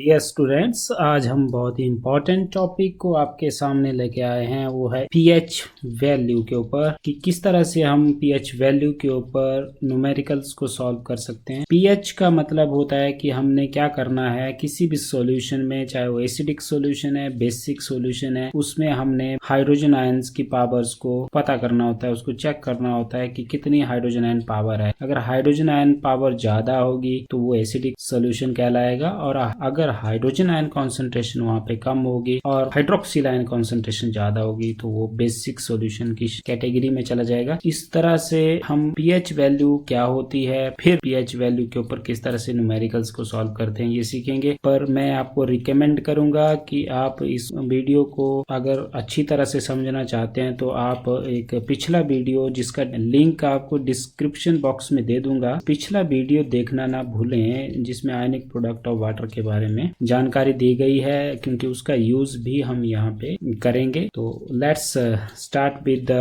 Dear students, आज हम बहुत ही इम्पोर्टेंट टॉपिक को आपके सामने लेके आए हैं। वो है पीएच वैल्यू के ऊपर कि किस तरह से हम पीएच वैल्यू के ऊपर न्यूमेरिकल्स को सॉल्व कर सकते हैं। पीएच का मतलब होता है कि हमने क्या करना है, किसी भी सॉल्यूशन में, चाहे वो एसिडिक सॉल्यूशन है, बेसिक सॉल्यूशन है, उसमें हमने हाइड्रोजन आयंस की पावर्स को पता करना होता है, उसको चेक करना होता है कि कितनी हाइड्रोजन आयन पावर है। अगर हाइड्रोजन आयन पावर ज्यादा होगी तो वो एसिडिक सॉल्यूशन कहलाएगा, और अगर हाइड्रोजन आयन कॉन्सेंट्रेशन वहाँ पे कम होगी और हाइड्रोक्सिल आयन कॉन्सेंट्रेशन ज्यादा होगी तो वो बेसिक सॉल्यूशन की कैटेगरी में चला जाएगा। इस तरह से हम पीएच वैल्यू क्या होती है, फिर पीएच वैल्यू के ऊपर किस तरह से न्यूमेरिकल्स को सॉल्व करते हैं, ये सीखेंगे। पर मैं आपको रिकमेंड करूंगा कि आप इस वीडियो को अगर अच्छी तरह से समझना चाहते हैं तो आप एक पिछला वीडियो, जिसका लिंक आपको डिस्क्रिप्शन बॉक्स में दे दूंगा, पिछला वीडियो देखना ना भूलें, जिसमें आयनिक प्रोडक्ट ऑफ वाटर के बारे में जानकारी दी गई है, क्योंकि उसका यूज भी हम यहाँ पे करेंगे। तो let's start with the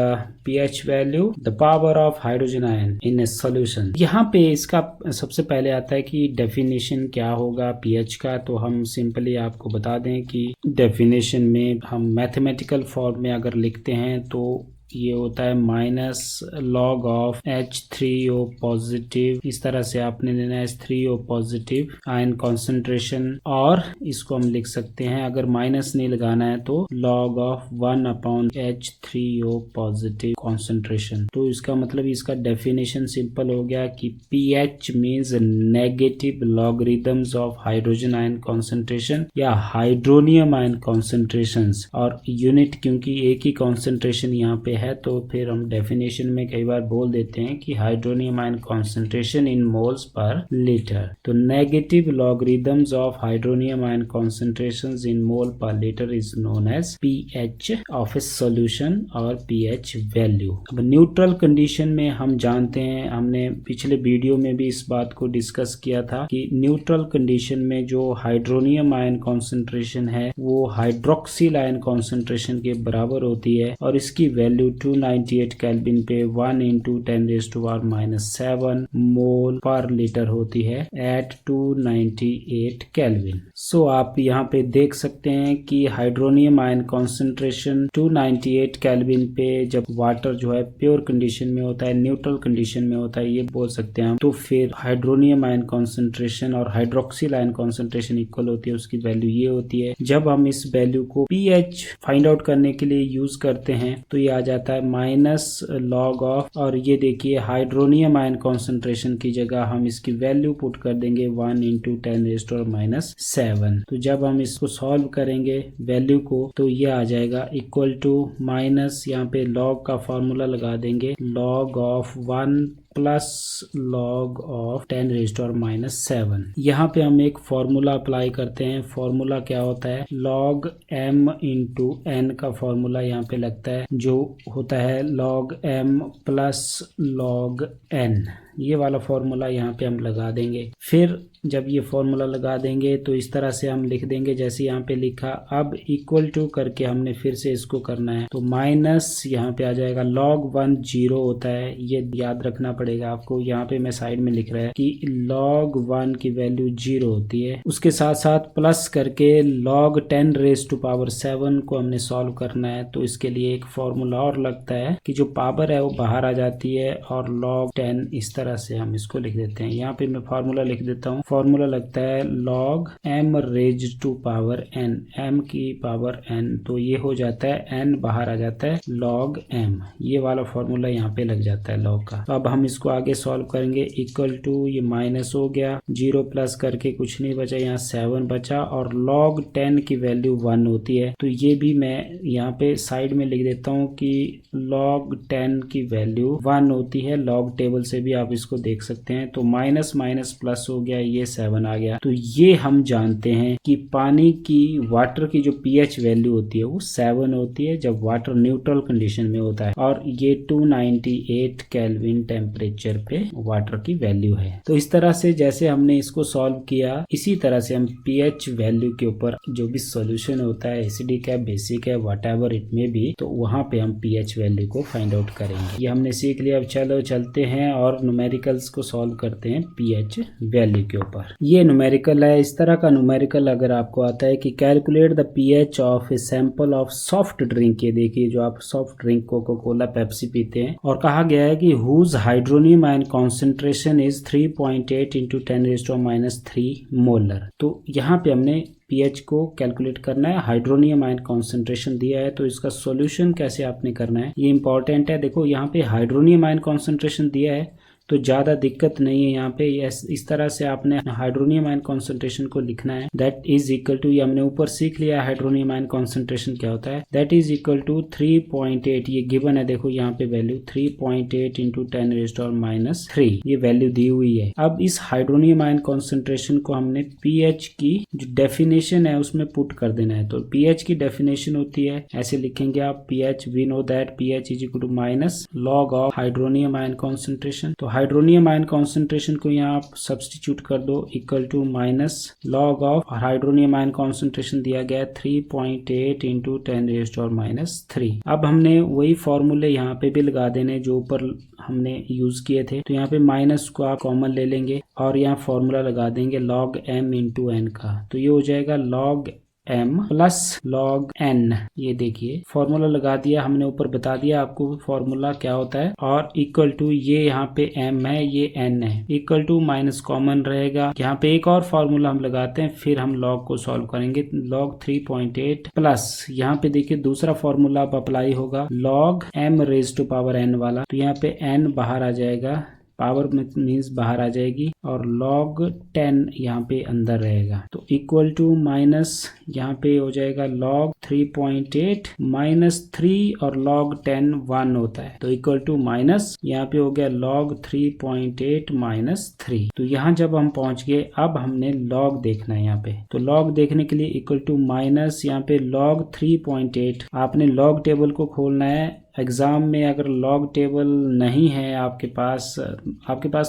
pH value, the power of hydrogen ion in A solution. यहाँ पे इसका सबसे पहले आता है कि डेफिनेशन क्या होगा पीएच का। तो हम सिंपली आपको बता दें कि डेफिनेशन में हम मैथमेटिकल फॉर्म में अगर लिखते हैं तो ये होता है minus log of H3O positive. इस तरह से आपने लेना है H3O पॉजिटिव आयन कॉन्सेंट्रेशन, और इसको हम लिख सकते हैं, अगर माइनस नहीं लगाना है तो log of 1/H3O positive concentration. तो इसका मतलब इसका डेफिनेशन सिंपल हो गया कि pH means negative logarithms of hydrogen ion concentration या हाइड्रोनियम आयन कॉन्सेंट्रेशन, और यूनिट क्योंकि एक ही कॉन्सेंट्रेशन यहाँ पे है तो फिर हम डेफिनेशन में कई बार बोल देते हैं कि hydronium ion concentration in moles per litre. तो negative logarithms of hydronium ion concentrations in mole per litre is known as pH of a solution और पीएच वैल्यू। अब न्यूट्रल कंडीशन में हम जानते हैं, हमने पिछले वीडियो में भी इस बात को डिस्कस किया था कि न्यूट्रल कंडीशन में जो हाइड्रोनियम आयन कॉन्सेंट्रेशन है वो हाइड्रोक्सिल आयन कॉन्सेंट्रेशन के बराबर होती है, और इसकी वैल्यू 298 केल्विन पे 1 × 10⁻⁷ मोल पर लीटर होती है एट 298 केल्विन। सो आप यहाँ पे देख सकते हैं कि हाइड्रोनियम आयन कॉन्सेंट्रेशन 298 केल्विन पे जब वाटर जो है प्योर कंडीशन में होता है, न्यूट्रल कंडीशन में होता है, ये बोल सकते हैं हम। तो फिर हाइड्रोनियम आयन कॉन्सेंट्रेशन और हाइड्रोक्सिल आयन कॉन्सेंट्रेशन इक्वल होती है, उसकी वैल्यू ये होती है। जब हम इस वैल्यू को पीएच फाइंड आउट करने के लिए यूज करते हैं तो ये आ जाता है माइनस लॉग ऑफ, और ये देखिए हाइड्रोनियम आयन कॉन्सेंट्रेशन की जगह हम इसकी वैल्यू पुट कर देंगे 1 × 10⁻⁷। तो जब हम इसको सॉल्व करेंगे वैल्यू को तो ये आ जाएगा इक्वल टू माइनस, यहाँ पे लॉग का फॉर्मूला लगा देंगे, log of 1 plus log of 10⁻⁷। यहाँ पे हम एक फॉर्मूला अप्लाई करते हैं। फॉर्मूला क्या होता है, लॉग m × n का फॉर्मूला यहाँ पे लगता है, जो होता है log m plus log n। ये वाला फॉर्मूला यहाँ पे हम लगा देंगे। फिर जब ये फॉर्मूला लगा देंगे तो इस तरह से हम लिख देंगे जैसे यहाँ पे लिखा। अब इक्वल टू करके हमने फिर से इसको करना है, तो माइनस यहाँ पे आ जाएगा लॉग 1 0 होता है, ये याद रखना पड़ेगा आपको। यहाँ पे मैं साइड में लिख रहा है कि log 1 की वैल्यू 0 होती है। उसके साथ साथ प्लस करके log 10⁻⁷ को हमने सॉल्व करना है, तो इसके लिए एक फॉर्मूला और लगता है कि जो पावर है वो बाहर आ जाती है, और log 10 इस तरह से हम इसको लिख देते हैं। यहाँ पे मैं फॉर्मूला लिख देता हूँ। फॉर्मूला लगता है log m⁻n, m की पावर n, तो ये हो जाता है n बाहर आ जाता है log m। ये वाला फॉर्मूला यहाँ पे लग जाता है log का। तो अब हम इसको आगे सॉल्व करेंगे। इक्वल टू, ये माइनस हो गया, 0 प्लस करके कुछ नहीं बचा, यहाँ 7 बचा, और log 10 की वैल्यू 1 होती है। तो ये भी मैं यहाँ पे साइड में लिख देता हूँ कि log 10 की वैल्यू 1 होती है। log टेबल से भी आप इसको देख सकते हैं। तो माइनस माइनस प्लस हो गया, ये 7 आ गया। तो ये हम जानते हैं कि पानी की, वाटर की जो पीएच वैल्यू होती है वो 7 होती है जब वाटर न्यूट्रल कंडीशन में होता है, और ये 298 केल्विन टेम्परेचर पे वाटर की वैल्यू है। तो इस तरह से जैसे हमने इसको सॉल्व किया, इसी तरह से हम पीएच वैल्यू के ऊपर जो भी सॉल्यूशन होता है, एसिडिक है, बेसिक है, व्हाटएवर इट में भी, तो वहां पे हम पीएच वैल्यू को फाइंड आउट करेंगे। ये हमने सीख लिया। अब चलो चलते हैं और न्यूमेरिकल्स को सॉल्व करते हैं पीएच वैल्यू के ऊपर। ऊपर। ये न्यूमेरिकल है। इस तरह का न्यूमेरिकल अगर आपको आता है कि calculate the pH of a sample of soft drink, ये देखिए जो आप soft drink Coca Cola Pepsi पीते हैं, और कहा गया है कि whose hydronium ion concentration is 3.8 into 10⁻³ molar. तो यहाँ पे हमने पीएच को कैलकुलेट करना है, हाइड्रोनियम आयन कॉन्सेंट्रेशन दिया है, तो इसका सॉल्यूशन कैसे आपने करना है ये इंपॉर्टेंट है। देखो यहाँ पे हाइड्रोनियम आयन कॉन्सेंट्रेशन दिया है तो ज़्यादा दिक्कत नहीं है यहाँ पे। इस तरह से आपने हाइड्रोनियम आयन कॉन्सेंट्रेशन को लिखना है। दैट इज इक्वल टू, ये हमने ऊपर सीख लिया हाइड्रोनियम आयन कॉन्सेंट्रेशन क्या होता है। दैट इज इक्वल टू 3.8, ये गिवन है देखो यहाँ पे वैल्यू 3.8 इंटू 10⁻³ ये वैल्यू दी हुई है। अब इस हाइड्रोनियम आयन कॉन्सेंट्रेशन को हमने पीएच की जो डेफिनेशन है उसमें पुट कर देना है। तो पीएच की डेफिनेशन होती है, ऐसे लिखेंगे आप, pH we know that pH is equal to minus log of hydronium ion concentration. तो हाइड्रोनियम आयन कॉन्सेंट्रेशन को यहाँ आप सब्स्टिट्यूट कर दो, equal to minus log of hydronium ion concentration दिया गया 3.8 इंटू 10⁻³। अब हमने वही फॉर्मूले यहाँ पे भी लगा देने जो ऊपर हमने यूज किए थे। तो यहाँ पे माइनस को आप कॉमन ले लेंगे और यहाँ फॉर्मूला लगा देंगे log m इंटू n का। तो ये हो जाएगा log m plus log n। ये देखिए फॉर्मूला लगा दिया हमने, ऊपर बता दिया आपको फॉर्मूला क्या होता है, और इक्वल टू ये यहाँ पे m है, ये n है, इक्वल टू माइनस कॉमन रहेगा। यहाँ पे एक और फॉर्मूला हम लगाते हैं, फिर हम log को सॉल्व करेंगे। log 3.8 प्लस यहाँ पे देखिए दूसरा फॉर्मूला अब अप्लाई होगा log m raise to power n वाला। तो यहाँ पे n बाहर आ जाएगा, पावर मीन्स बाहर आ जाएगी, और log 10 यहाँ पे अंदर रहेगा। तो इक्वल टू माइनस यहाँ पे हो जाएगा log 3.8 माइनस 3 और log 10 1 होता है, तो इक्वल टू माइनस यहाँ पे हो गया log 3.8 माइनस 3। तो यहाँ जब हम पहुंच गए, अब हमने log देखना है यहाँ पे। तो log देखने के लिए इक्वल टू माइनस यहाँ पे log 3.8। आपने log टेबल को खोलना है। एग्जाम में अगर log टेबल नहीं है आपके पास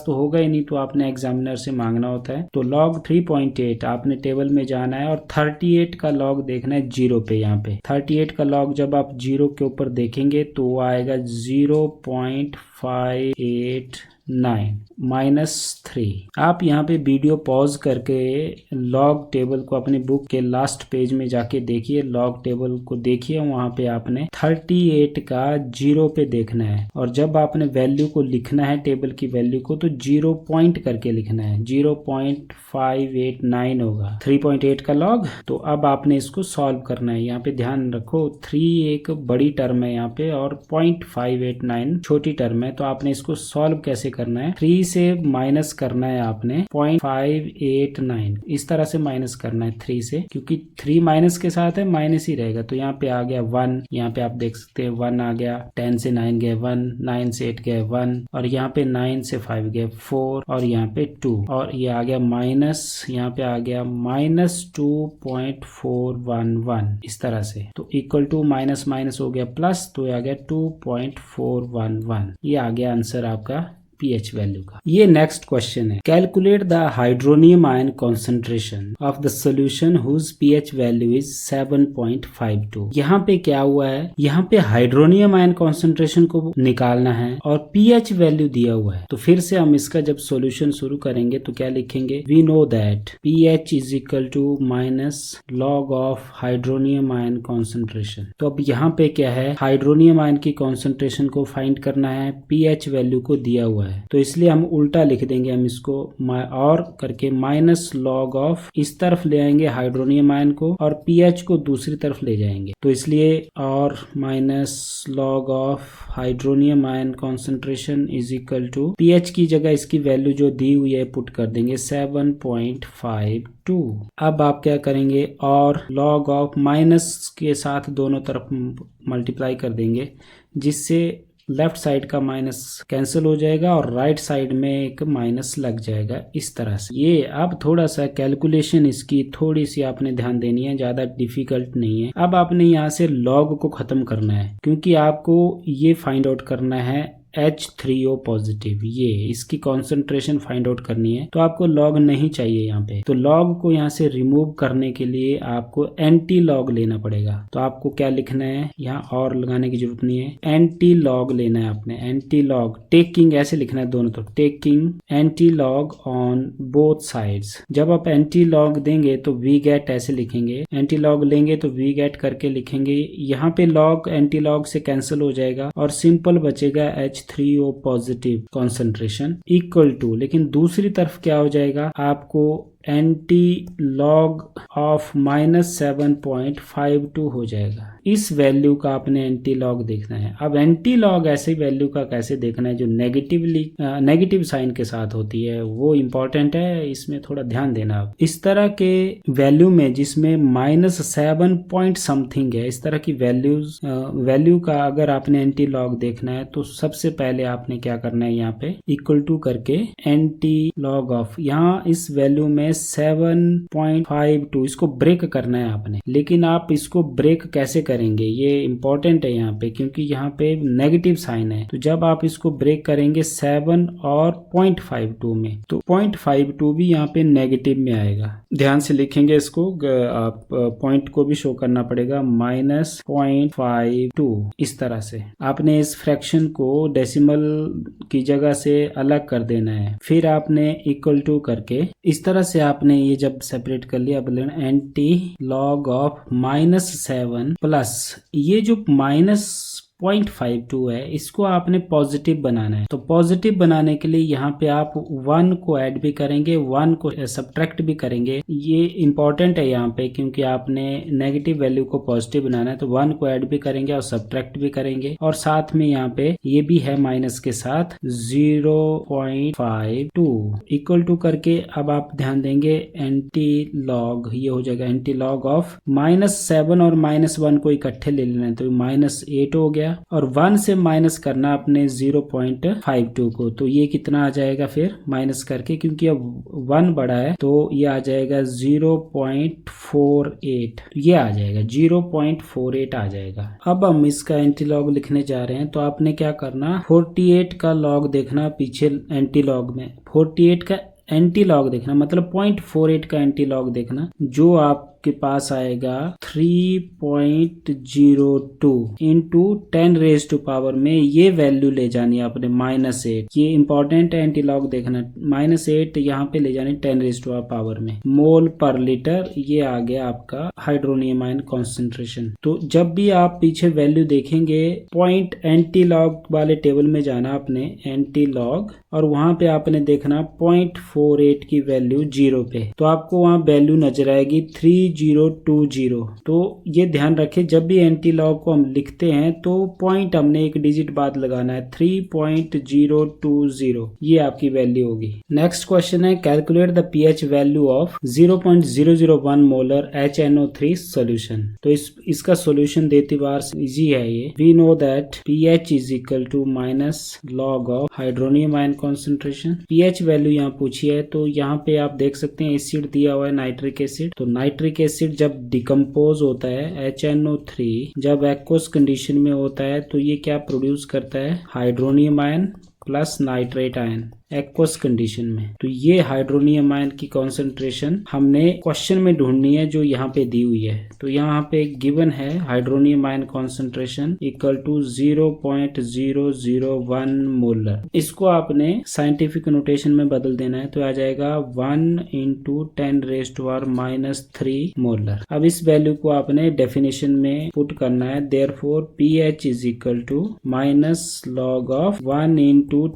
तो होगा ही नहीं, तो आपने एग्जामिनर से मांगना होता है। तो log 3.8 आपने टेबल में जाना है और 38 का log देखना है 0 पे। यहाँ पे 38 का log जब आप 0 के ऊपर देखेंगे तो वो आएगा 0.589 माइनस 3। आप यहाँ पे वीडियो पॉज करके लॉग टेबल को अपने बुक के लास्ट पेज में जाके देखिए, लॉग टेबल को देखिए, वहाँ पे आपने 38 का 0 पे देखना है, और जब आपने वैल्यू को लिखना है टेबल की वैल्यू को तो 0 पॉइंट करके लिखना है। 0.589 होगा 3.8 का लॉग। तो अब आपने इसको सॉल्व करना है। यहाँ पे ध्यान रखो 3 एक बड़ी टर्म है यहाँ पे और 0.589 छोटी टर्म है, तो आपने इसको सॉल्व कैसे करना है, 3 से माइनस करना है आपने 0.589, इस तरह से माइनस करना है 3 से, क्योंकि 3 माइनस के साथ है माइनस ही रहेगा। तो यहाँ पे आ गया 1, यहाँ पे आप देख सकते हैं 1 आ गया, 10 से 9 गए 1, 9 से 8 गए 1, और यहाँ पे 9 से 5 गए 4, और यहाँ पे 2, और ये आ गया माइनस, यहाँ पे आ गया माइनस 2.411, इस तरह से। तो इक्वल टू माइनस माइनस हो गया प्लस, तो ये आ गया 2.411। ये आ गया आंसर आपका पीएच वैल्यू का। ये नेक्स्ट क्वेश्चन है, calculate the hydronium ion concentration of the solution whose pH value is 7.52। यहाँ पे क्या हुआ है, यहाँ पे हाइड्रोनियम आयन कॉन्सेंट्रेशन को निकालना है और पीएच वैल्यू दिया हुआ है। तो फिर से हम इसका जब सॉल्यूशन शुरू करेंगे तो क्या लिखेंगे, we know that pH is equal to minus log of hydronium ion concentration. तो अब यहाँ पे क्या है, हाइड्रोनियम आयन की कॉन्सेंट्रेशन को फाइंड करना है, पीएच वैल्यू को दिया हुआ है, तो इसलिए हम उल्टा लिख देंगे, हम इसको और करके माइनस लॉग ऑफ, इस तरफ ले आएंगे हाइड्रोनियम आयन को और पीएच को दूसरी तरफ ले जाएंगे। तो इसलिए और minus log of hydronium ion concentration is equal to pH की जगह इसकी वैल्यू जो दी हुई है पुट कर देंगे 7.52। अब आप क्या करेंगे, और लॉग ऑफ माइनस के साथ दोनों तरफ मल्टीप्लाई कर देंगे, जिससे लेफ्ट साइड का माइनस कैंसिल हो जाएगा और राइट साइड में एक माइनस लग जाएगा, इस तरह से। ये अब थोड़ा सा कैलकुलेशन इसकी थोड़ी सी आपने ध्यान देनी है, ज्यादा डिफिकल्ट नहीं है। अब आपने यहाँ से लॉग को खत्म करना है, क्योंकि आपको ये फाइंड आउट करना है H3O पॉजिटिव, ये इसकी कॉन्सेंट्रेशन फाइंड आउट करनी है। तो आपको लॉग नहीं चाहिए यहाँ पे, तो लॉग को यहाँ से रिमूव करने के लिए आपको एंटी लॉग लेना पड़ेगा। तो आपको क्या लिखना है, यहाँ और लगाने की जरूरत नहीं है, एंटी लॉग लेना है आपने। एंटी लॉग टेकिंग ऐसे लिखना है दोनों तरफ, taking anti log on both sides. जब आप एंटी लॉग देंगे तो वी गेट ऐसे लिखेंगे, एंटी लॉग लेंगे तो वी गेट करके लिखेंगे। यहाँ पे लॉग एंटी लॉग से कैंसिल हो जाएगा और सिंपल बचेगा H3O positive concentration equal to, लेकिन दूसरी तरफ क्या हो जाएगा, आपको एंटी लॉग ऑफ -7.52 हो जाएगा। इस वैल्यू का आपने एंटी लॉग देखना है। अब एंटी लॉग ऐसी वैल्यू का कैसे देखना है जो नेगेटिव साइन के साथ होती है, वो इंपॉर्टेंट है, इसमें थोड़ा ध्यान देना। आप इस तरह के वैल्यू में जिसमें -7 पॉइंट समथिंग है, इस तरह की वैल्यू का अगर आपने एंटी लॉग देखना है तो सबसे पहले आपने क्या करना है, यहाँ पे इक्वल टू करके एंटी लॉग ऑफ, यहाँ इस वैल्यू में 7.52 इसको ब्रेक करना है आपने। लेकिन आप इसको ब्रेक कैसे करेंगे, ये इंपॉर्टेंट है यहाँ पे, क्योंकि यहाँ पे नेगेटिव साइन है। तो जब आप इसको ब्रेक करेंगे 7 और 0.52 में, तो 0.52 भी यहाँ पे नेगेटिव में आएगा। ध्यान से लिखेंगे इसको, आप पॉइंट को भी शो करना पड़ेगा, -0.52 इस तरह से आपने इस फ्रैक्शन को डेसिमल की जगह से अलग कर देना है। फिर आपने इक्वल टू करके इस तरह से आपने ये जब सेपरेट कर लिया, अब एंटी लॉग ऑफ -7 प्लस ये जो -0.52 है, इसको आपने पॉजिटिव बनाना है। तो पॉजिटिव बनाने के लिए यहाँ पे आप 1 को ऐड भी करेंगे, 1 को सब्ट्रैक्ट भी करेंगे। ये इंपॉर्टेंट है यहाँ पे, क्योंकि आपने नेगेटिव वैल्यू को पॉजिटिव बनाना है, तो 1 को ऐड भी करेंगे और सब्ट्रैक्ट भी करेंगे। और साथ में यहाँ पे ये भी है माइनस के साथ 0.52 इक्वल टू करके अब आप ध्यान देंगे एंटी लॉग, ये हो जाएगा एंटी लॉग ऑफ -7 और -1 को इकट्ठे ले लेना है, तो -8 हो गया। और 1 से माइनस करना अपने 0.52 को, तो ये कितना आ जाएगा फिर माइनस करके, क्योंकि अब 1 बड़ा है तो ये आ जाएगा 0.48, ये आ जाएगा 0.48 आ जाएगा। अब हम इसका एंटी लॉग लिखने जा रहे हैं, तो आपने क्या करना, 48 का लॉग देखना पीछे एंटी लॉग में, 48 का एंटी लॉग देखना, मतलब 0.48 का एंटी लॉग देखना, जो आपके पास आएगा 3.02 इंटू 10⁻⁴ में ये वैल्यू ले जानी है आपने -8। ये इंपॉर्टेंट है, एंटी लॉग देखना, -8 यहाँ पे ले जानी 10⁻⁴ में मोल पर लीटर। ये आ गया आपका हाइड्रोनियम आयन कॉन्सेंट्रेशन। तो जब भी आप पीछे वैल्यू देखेंगे, पॉइंट एंटी लॉग वाले टेबल में जाना आपने, एंटी लॉग, और वहां पे आपने देखना 0.48 की वैल्यू 0 पे, तो आपको वहां वैल्यू नजर आएगी 3020। तो ये ध्यान रखें, जब भी एंटी लॉग को हम लिखते हैं तो पॉइंट हमने एक डिजिट बाद लगाना है, 3.020 ये आपकी वैल्यू होगी। नेक्स्ट क्वेश्चन है, calculate the pH value of 0.001 molar HNO3 solution. तो इसका सोल्यूशन देती बार इजी है ये। We know that pH is equal to minus log of hydronium ion concentration. PH value यहाँ पूछी है, तो यहाँ पे आप देख सकते हैं एसिड दिया हुआ है नाइट्रिक एसिड। तो नाइट्रिक एसिड जब डिकम्पोज होता है, HNO3 जब एक्वस कंडीशन में होता है, तो ये क्या प्रोड्यूस करता है, hydronium ion plus nitrate ion aqueous condition में। तो ये हाइड्रोनियम आयन की कॉन्सेंट्रेशन हमने क्वेश्चन में ढूंढनी है, जो यहाँ पे दी हुई है। तो यहाँ पे गिवन है hydronium ion concentration equal to 0.001 molar. इसको आपने साइंटिफिक नोटेशन में बदल देना है, तो आ जाएगा 1 × 10⁻³ मोलर। अब इस वैल्यू को आपने डेफिनेशन में पुट करना है, therefore pH is equal to minus log of 1 ×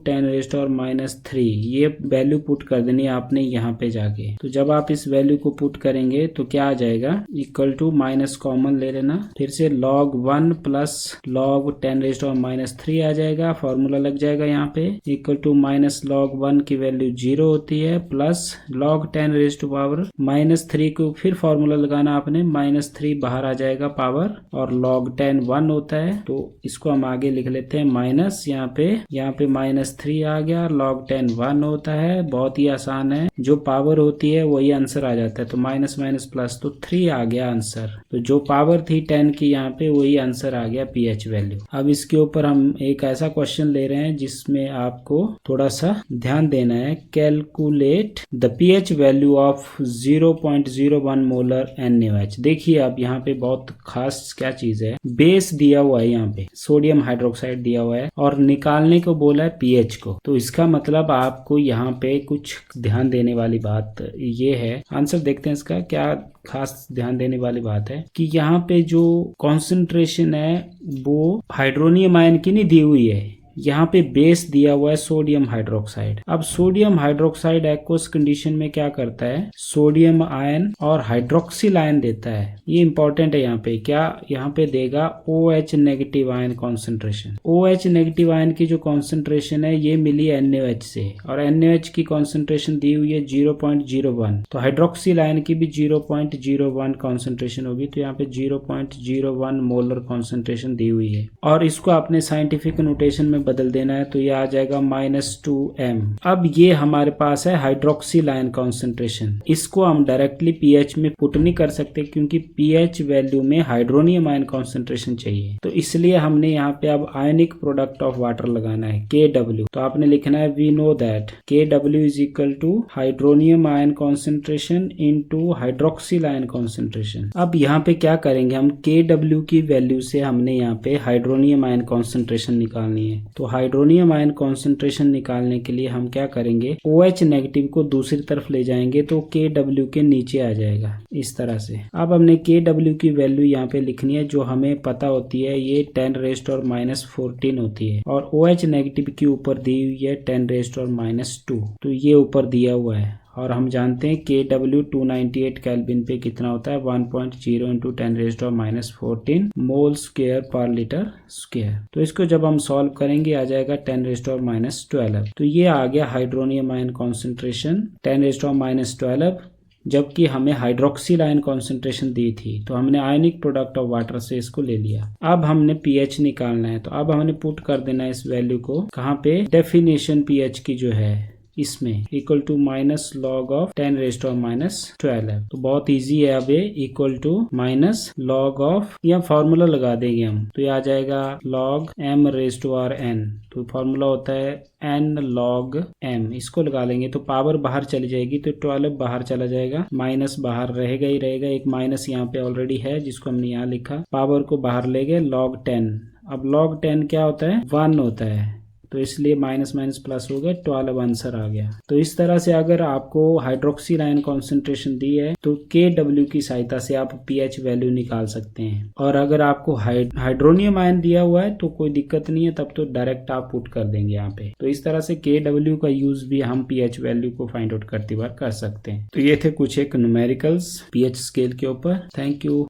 10⁻³ ये वैल्यू पुट कर देनी है आपने यहाँ पे जाके। तो जब आप इस वैल्यू को पुट करेंगे तो क्या आ जाएगा, इक्वल टू माइनस कॉमन ले लेना, फिर से log 1 प्लस log 10⁻³ आ जाएगा, फॉर्मूला लग जाएगा यहाँ पे, इक्वल टू माइनस log 1 की वैल्यू 0 होती है, प्लस log 10⁻³ को फिर फॉर्मूला लगाना आपने, -3 बाहर आ जाएगा पावर, और log 10 1 होता है। तो इसको हम आगे लिख लेते हैं माइनस, यहाँ पे -3 आ गया, log 10 1 होता है। बहुत ही आसान है, जो पावर होती है वही आंसर आ जाता है। तो माइनस माइनस प्लस तो 3 आ गया आंसर। तो जो पावर थी 10 की यहाँ पे वही आंसर आ गया pH वैल्यू। अब इसके ऊपर हम एक ऐसा क्वेश्चन ले रहे हैं जिसमें आपको थोड़ा सा ध्यान देना है। Calculate the pH value of 0.01 molar NaOH। देखिए अब यहाँ पे बहुत खास क्या चीज है, बेस दिया हुआ है, यहाँ पे सोडियम हाइड्रोक्साइड दिया हुआ है और निकालने को बोला है pH को। तो इसका मतलब आपको यहाँ पे कुछ ध्यान देने वाली बात ये है। आंसर देखते हैं इसका। क्या खास ध्यान देने वाली बात है कि यहाँ पे जो कॉन्सेंट्रेशन है वो हाइड्रोनियम आयन की नहीं दी हुई है, यहाँ पे बेस दिया हुआ है सोडियम हाइड्रोक्साइड। अब सोडियम हाइड्रोक्साइड एक्वस कंडीशन में क्या करता है, सोडियम आयन और हाइड्रोक्सिल आयन देता है। ये इंपॉर्टेंट है। यहाँ पे क्या यहाँ पे देगा OH negative ion concentration. OH negative ion की जो कॉन्सेंट्रेशन है ये मिली NaOH से, और NaOH की कॉन्सेंट्रेशन दी हुई है 0.01। तो हाइड्रोक्सिल आयन की भी 0.01 कॉन्सेंट्रेशन होगी। तो यहाँ पे 0.01 मोलर कॉन्सेंट्रेशन दी हुई है, और इसको आपने साइंटिफिक नोटेशन में बदल देना है। तो ये आ जाएगा -2m। अब ये हमारे पास है हाइड्रोक्सिल आयन कॉन्सेंट्रेशन। इसको हम डायरेक्टली pH में पुट नहीं कर सकते क्योंकि pH वैल्यू में हाइड्रोनियम आयन कॉन्सेंट्रेशन चाहिए। तो इसलिए हमने यहाँ पे अब आयनिक प्रोडक्ट ऑफ वाटर लगाना है Kw। तो आपने लिखना है we know that Kw is equal to hydronium ion concentration into hydroxyl ion concentration. अब यहाँ पे क्या करेंगे हम, Kw की वैल्यू से हमने यहाँ पे हाइड्रोनियम आयन कॉन्सेंट्रेशन निकालनी है। तो हाइड्रोनियम आयन कॉन्सेंट्रेशन निकालने के लिए हम क्या करेंगे, OH नेगेटिव को दूसरी तरफ ले जाएंगे तो Kw के नीचे आ जाएगा इस तरह से। अब हमने Kw की वैल्यू यहाँ पे लिखनी है जो हमें पता होती है, ये 10⁻⁻14 होती है, और OH नेगेटिव की ऊपर दी हुई है 10⁻²। तो ये ऊपर दिया हुआ है, और हम जानते हैं Kw 298 केल्विन पे कितना होता है, 1.0 इंटू 10⁻⁻14 मोल स्क्वायर पर लीटर स्क्वायर। तो इसको जब हम सॉल्व करेंगे आ जाएगा 10⁻12। तो ये आ गया हाइड्रोनियम आयन कॉन्सेंट्रेशन 10⁻12, जबकि हमें हाइड्रोक्सिल आयन कॉन्सेंट्रेशन दी थी। तो हमने आयनिक प्रोडक्ट ऑफ वाटर से इसको ले लिया। अब हमने pH निकालना है। तो अब हमने पुट कर देना है इस वैल्यू को कहाँ पे, डेफिनेशन pH की जो है इसमें, equal to minus log of 10⁻12। तो बहुत इजी है। अब ये equal to minus log of, या फॉर्मूला लगा देंगे हम, तो ये आ जाएगा log m⁻n। तो फॉर्मूला होता है n log m। इसको लगा लेंगे तो पावर बाहर चली जाएगी, तो 12 बाहर चला जाएगा, माइनस बाहर रहेगा ही रहेगा। एक माइनस यहाँ पे ऑलरेडी है जिसको हमने यहाँ लिखा। पावर को बाहर ले गए, log 10। अब log 10 क्या होता है, 1 होता है। तो इसलिए माइनस माइनस प्लस हो गया, 12 आंसर आ गया। तो इस तरह से अगर आपको हाइड्रोक्सिल आयन कॉन्सेंट्रेशन दी है तो Kw की सहायता से आप pH वैल्यू निकाल सकते हैं। और अगर आपको हाइड्रोनियम आयन दिया हुआ है तो कोई दिक्कत नहीं है, तब तो डायरेक्ट आप पुट कर देंगे यहाँ पे। तो इस तरह से Kw का यूज भी हम pH वैल्यू को फाइंड आउट करते बार कर सकते हैं। तो ये थे कुछ एक न्यूमेरिकल्स pH स्केल के ऊपर। Thank you.